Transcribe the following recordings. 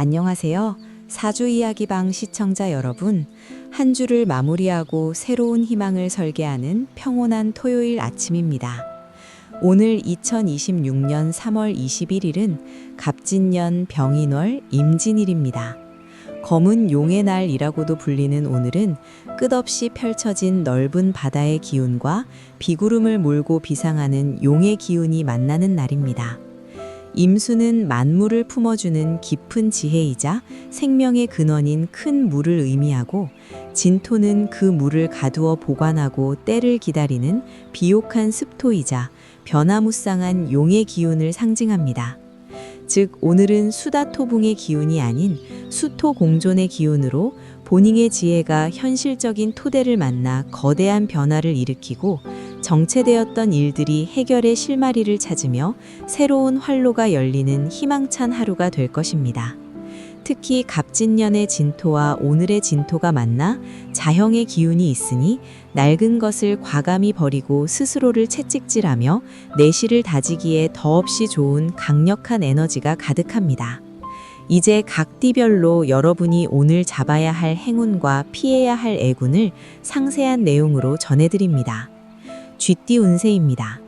안녕하세요. 사주 이야기방 시청자 여러분, 한 주를 마무리하고 새로운 희망을 설계하는 평온한 토요일 아침입니다. 오늘 2026년 3월 21일은 갑진년 병인월 임진일입니다. 검은 용의 날이라고도 불리는 오늘은 끝없이 펼쳐진 넓은 바다의 기운과 비구름을 몰고 비상하는 용의 기운이 만나는 날입니다. 임수는 만물을 품어주는 깊은 지혜이자 생명의 근원인 큰 물을 의미하고, 진토는 그 물을 가두어 보관하고 때를 기다리는 비옥한 습토이자 변화무쌍한 용의 기운을 상징합니다. 즉, 오늘은 수다토붕의 기운이 아닌 수토공존의 기운으로 본인의 지혜가 현실적인 토대를 만나 거대한 변화를 일으키고, 정체되었던 일들이 해결의 실마리를 찾으며 새로운 활로가 열리는 희망찬 하루가 될 것입니다. 특히 갑진년의 진토와 오늘의 진토가 만나 자형의 기운이 있으니 낡은 것을 과감히 버리고 스스로를 채찍질하며 내실을 다지기에 더없이 좋은 강력한 에너지가 가득합니다. 이제 각 띠별로 여러분이 오늘 잡아야 할 행운과 피해야 할 애군을 상세한 내용으로 전해드립니다. 쥐띠 운세입니다.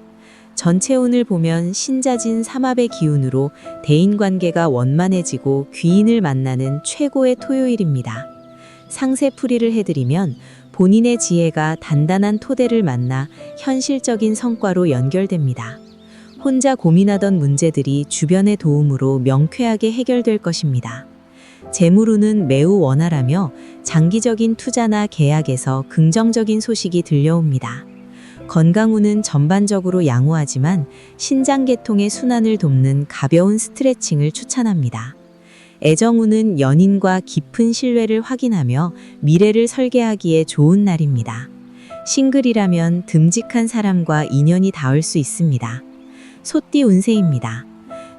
전체 운을 보면 신자진 삼합의 기운으로 대인관계가 원만해지고 귀인을 만나는 최고의 토요일입니다. 상세풀이를 해드리면 본인의 지혜가 단단한 토대를 만나 현실적인 성과로 연결됩니다. 혼자 고민하던 문제들이 주변의 도움으로 명쾌하게 해결될 것입니다. 재물운은 매우 원활하며 장기적인 투자나 계약에서 긍정적인 소식이 들려옵니다. 건강운은 전반적으로 양호하지만 신장계통의 순환을 돕는 가벼운 스트레칭을 추천합니다. 애정운은 연인과 깊은 신뢰를 확인하며 미래를 설계하기에 좋은 날입니다. 싱글이라면 듬직한 사람과 인연이 닿을 수 있습니다. 소띠 운세입니다.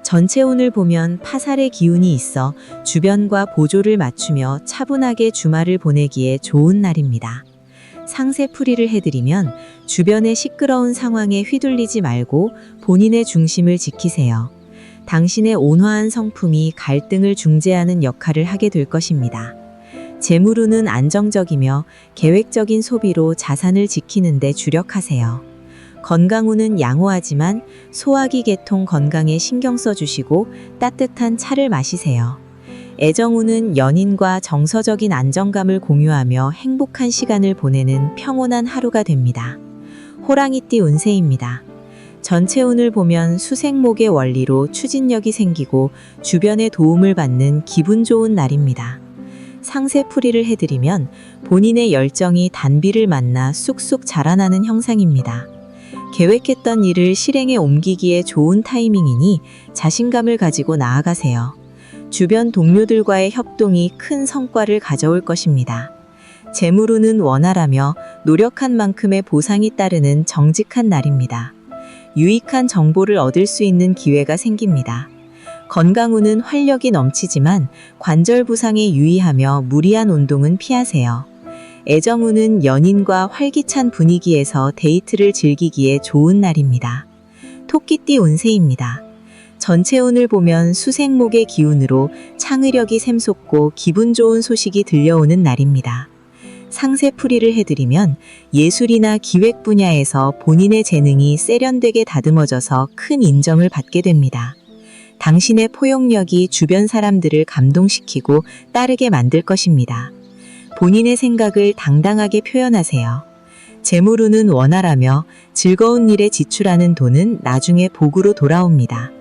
전체 운을 보면 파살의 기운이 있어 주변과 보조를 맞추며 차분하게 주말을 보내기에 좋은 날입니다. 상세풀이를 해드리면 주변의 시끄러운 상황에 휘둘리지 말고 본인의 중심을 지키세요. 당신의 온화한 성품이 갈등을 중재하는 역할을 하게 될 것입니다. 재물운은 안정적이며 계획적인 소비로 자산을 지키는 데 주력하세요. 건강운은 양호하지만 소화기 계통 건강에 신경 써주시고 따뜻한 차를 마시세요. 애정운은 연인과 정서적인 안정감을 공유하며 행복한 시간을 보내는 평온한 하루가 됩니다. 호랑이띠 운세입니다. 전체 운을 보면 수생목의 원리로 추진력이 생기고 주변의 도움을 받는 기분 좋은 날입니다. 상세풀이를 해드리면 본인의 열정이 단비를 만나 쑥쑥 자라나는 형상입니다. 계획했던 일을 실행에 옮기기에 좋은 타이밍이니 자신감을 가지고 나아가세요. 주변 동료들과의 협동이 큰 성과를 가져올 것입니다. 재물운은 원활하며 노력한 만큼의 보상이 따르는 정직한 날입니다. 유익한 정보를 얻을 수 있는 기회가 생깁니다. 건강운은 활력이 넘치지만 관절 부상에 유의하며 무리한 운동은 피하세요. 애정운은 연인과 활기찬 분위기에서 데이트를 즐기기에 좋은 날입니다. 토끼띠 운세입니다. 전체 운을 보면 수생목의 기운으로 창의력이 샘솟고 기분 좋은 소식이 들려오는 날입니다. 상세풀이를 해드리면 예술이나 기획 분야에서 본인의 재능이 세련되게 다듬어져서 큰 인정을 받게 됩니다. 당신의 포용력이 주변 사람들을 감동시키고 따르게 만들 것입니다. 본인의 생각을 당당하게 표현하세요. 재물운은 원활하며 즐거운 일에 지출하는 돈은 나중에 복으로 돌아옵니다.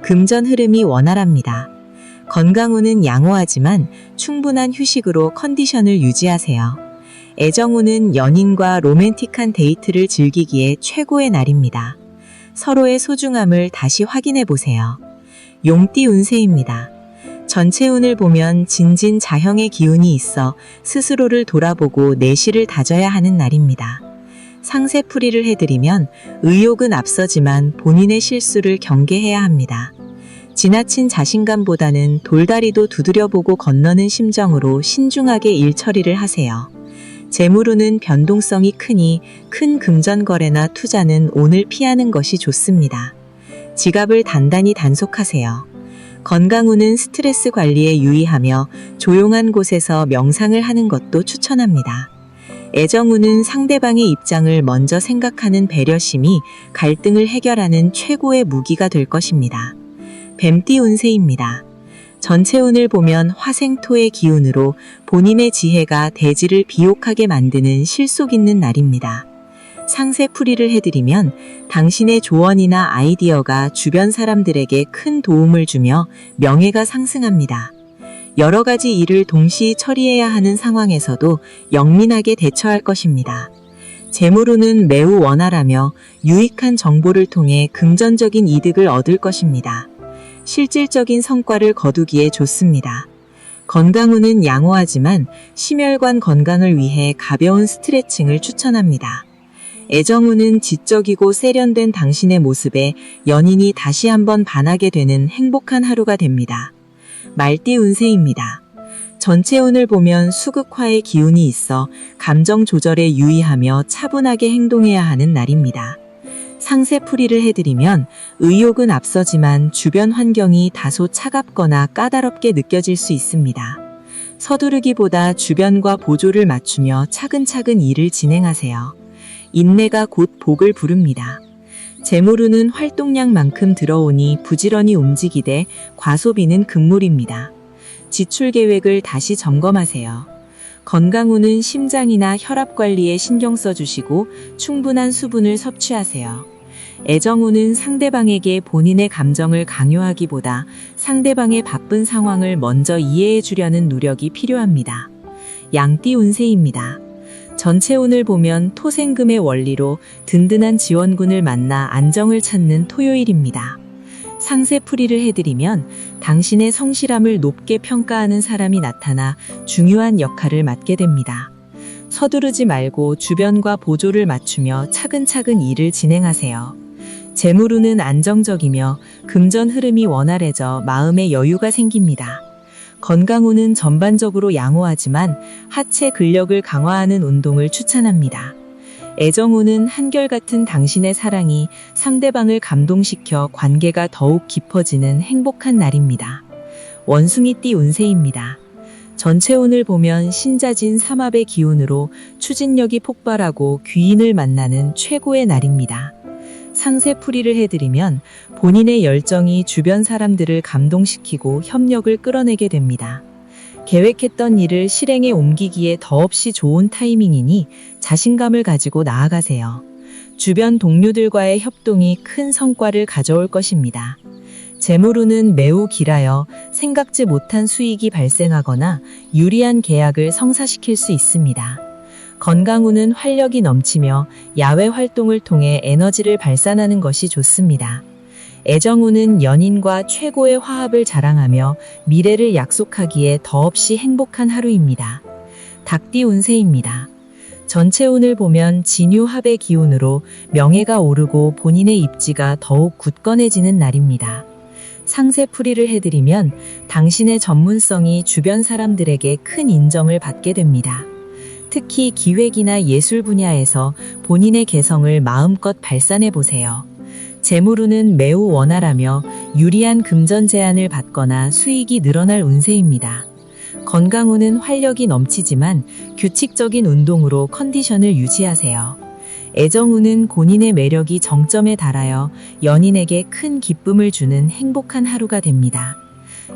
금전 흐름이 원활합니다. 건강운은 양호하지만 충분한 휴식으로 컨디션을 유지하세요. 애정운은 연인과 로맨틱한 데이트를 즐기기에 최고의 날입니다. 서로의 소중함을 다시 확인해 보세요. 용띠 운세입니다. 전체 운을 보면 진진자형의 기운이 있어 스스로를 돌아보고 내실을 다져야 하는 날입니다. 상세풀이를 해드리면 의욕은 앞서지만 본인의 실수를 경계해야 합니다. 지나친 자신감보다는 돌다리도 두드려보고 건너는 심정으로 신중하게 일 처리를 하세요. 재물운은 변동성이 크니 큰 금전 거래나 투자는 오늘 피하는 것이 좋습니다. 지갑을 단단히 단속하세요. 건강운은 스트레스 관리에 유의하며 조용한 곳에서 명상을 하는 것도 추천합니다. 애정운은 상대방의 입장을 먼저 생각하는 배려심이 갈등을 해결하는 최고의 무기가 될 것입니다. 뱀띠 운세입니다. 전체 운을 보면 화생토의 기운으로 본인의 지혜가 대지를 비옥하게 만드는 실속 있는 날입니다. 상세풀이를 해드리면 당신의 조언이나 아이디어가 주변 사람들에게 큰 도움을 주며 명예가 상승합니다. 여러 가지 일을 동시에 처리해야 하는 상황에서도 영민하게 대처할 것입니다. 재물운은 매우 원활하며 유익한 정보를 통해 긍정적인 이득을 얻을 것입니다. 실질적인 성과를 거두기에 좋습니다. 건강운은 양호하지만 심혈관 건강을 위해 가벼운 스트레칭을 추천합니다. 애정운은 지적이고 세련된 당신의 모습에 연인이 다시 한번 반하게 되는 행복한 하루가 됩니다. 말띠 운세입니다. 전체 운을 보면 수극화의 기운이 있어 감정 조절에 유의하며 차분하게 행동해야 하는 날입니다. 상세풀이를 해드리면 의욕은 앞서지만 주변 환경이 다소 차갑거나 까다롭게 느껴질 수 있습니다. 서두르기보다 주변과 보조를 맞추며 차근차근 일을 진행하세요. 인내가 곧 복을 부릅니다. 재물운은 활동량만큼 들어오니 부지런히 움직이되 과소비는 금물입니다. 지출 계획을 다시 점검하세요. 건강운은 심장이나 혈압 관리에 신경 써주시고 충분한 수분을 섭취하세요. 애정운은 상대방에게 본인의 감정을 강요하기보다 상대방의 바쁜 상황을 먼저 이해해 주려는 노력이 필요합니다. 양띠 운세입니다. 전체 운을 보면 토생금의 원리로 든든한 지원군을 만나 안정을 찾는 토요일입니다. 상세풀이를 해드리면 당신의 성실함을 높게 평가하는 사람이 나타나 중요한 역할을 맡게 됩니다. 서두르지 말고 주변과 보조를 맞추며 차근차근 일을 진행하세요. 재물운은 안정적이며 금전 흐름이 원활해져 마음의 여유가 생깁니다. 건강운은 전반적으로 양호하지만 하체 근력을 강화하는 운동을 추천합니다. 애정운은 한결같은 당신의 사랑이 상대방을 감동시켜 관계가 더욱 깊어지는 행복한 날입니다. 원숭이띠 운세입니다. 전체 운을 보면 신자진 삼합의 기운으로 추진력이 폭발하고 귀인을 만나는 최고의 날입니다. 상세풀이를 해드리면 본인의 열정이 주변 사람들을 감동시키고 협력을 끌어내게 됩니다. 계획했던 일을 실행에 옮기기에 더없이 좋은 타이밍이니 자신감을 가지고 나아가세요. 주변 동료들과의 협동이 큰 성과를 가져올 것입니다. 재물운은 매우 길하여 생각지 못한 수익이 발생하거나 유리한 계약을 성사시킬 수 있습니다. 건강운은 활력이 넘치며 야외 활동을 통해 에너지를 발산하는 것이 좋습니다. 애정운은 연인과 최고의 화합을 자랑하며 미래를 약속하기에 더없이 행복한 하루입니다. 닭띠 운세입니다. 전체 운을 보면 진유합의 기운으로 명예가 오르고 본인의 입지가 더욱 굳건해지는 날입니다. 상세풀이를 해드리면 당신의 전문성이 주변 사람들에게 큰 인정을 받게 됩니다. 특히 기획이나 예술 분야에서 본인의 개성을 마음껏 발산해 보세요. 재물운은 매우 원활하며 유리한 금전 제안을 받거나 수익이 늘어날 운세입니다. 건강운은 활력이 넘치지만 규칙적인 운동으로 컨디션을 유지하세요. 애정운은 본인의 매력이 정점에 달하여 연인에게 큰 기쁨을 주는 행복한 하루가 됩니다.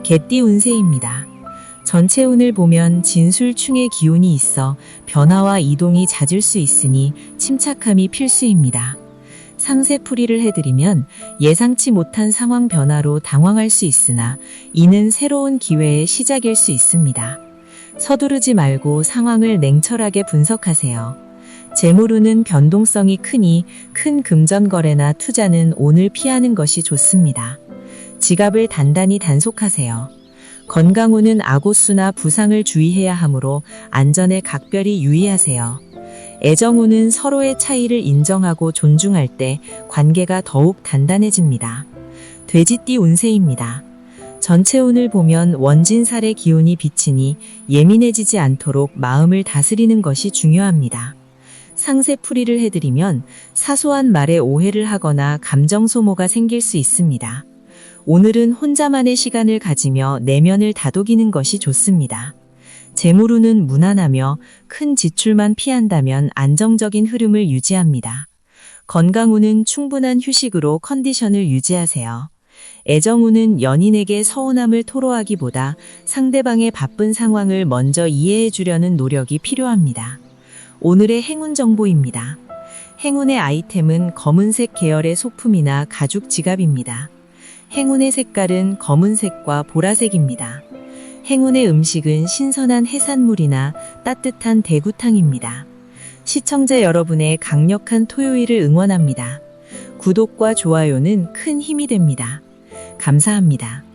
개띠 운세입니다. 전체 운을 보면 진술충의 기운이 있어 변화와 이동이 잦을 수 있으니 침착함이 필수입니다. 상세풀이를 해드리면 예상치 못한 상황 변화로 당황할 수 있으나 이는 새로운 기회의 시작일 수 있습니다. 서두르지 말고 상황을 냉철하게 분석하세요. 재물운은 변동성이 크니 큰 금전 거래나 투자는 오늘 피하는 것이 좋습니다. 지갑을 단단히 단속하세요. 건강운은 악오수나 부상을 주의해야 하므로 안전에 각별히 유의하세요. 애정운은 서로의 차이를 인정하고 존중할 때 관계가 더욱 단단해집니다. 돼지띠 운세입니다. 전체 운을 보면 원진살의 기운이 비치니 예민해지지 않도록 마음을 다스리는 것이 중요합니다. 상세풀이를 해드리면 사소한 말에 오해를 하거나 감정 소모가 생길 수 있습니다. 오늘은 혼자만의 시간을 가지며 내면을 다독이는 것이 좋습니다. 재물 운은 무난하며 큰 지출만 피한다면 안정적인 흐름을 유지합니다. 건강운은 충분한 휴식으로 컨디션을 유지하세요. 애정운은 연인에게 서운함을 토로하기보다 상대방의 바쁜 상황을 먼저 이해해 주려는 노력이 필요합니다. 오늘의 행운 정보입니다. 행운의 아이템은 검은색 계열의 소품이나 가죽 지갑입니다. 행운의 색깔은 검은색과 보라색입니다. 행운의 음식은 신선한 해산물이나 따뜻한 대구탕입니다. 시청자 여러분의 강력한 토요일을 응원합니다. 구독과 좋아요는 큰 힘이 됩니다. 감사합니다.